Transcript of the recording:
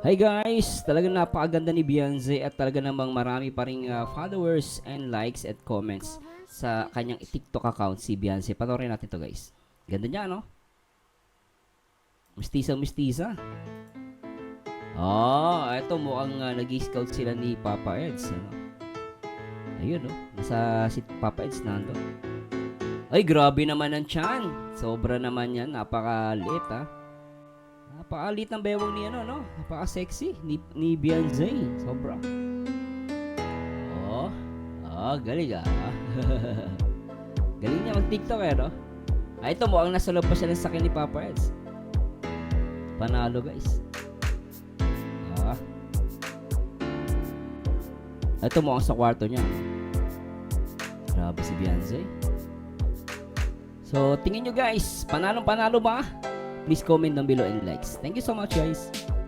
Hi guys! Talagang napakaganda ni Beyonce at talaga namang marami pa ring followers and likes at comments sa kanyang TikTok account si Beyonce. Panoorin natin to guys. Ganda niya, no? Mistisa. Oh, eto mukhang nag-scout sila ni Papa Eds. Ano? Ayun, no? Nasa si Papa Eds nando. Ay, grabe naman ang tiyan. Sobra naman yan. Napakaliit, ha? Napakalit ng bewang ni ano, no? Napaka-sexy ni Beyonce. Sobra. Oh, galing ah. Galing niya mag-TikTok eh, no? Ito mo, ang nasa loob pa siya ng sakyan ni Papa Eds. Panalo, guys. Ah. Ito mo, ang sa kwarto niya. Grabe si Beyonce. So, tingin nyo guys, panalo ba? Please comment down below and likes. Thank you so much guys.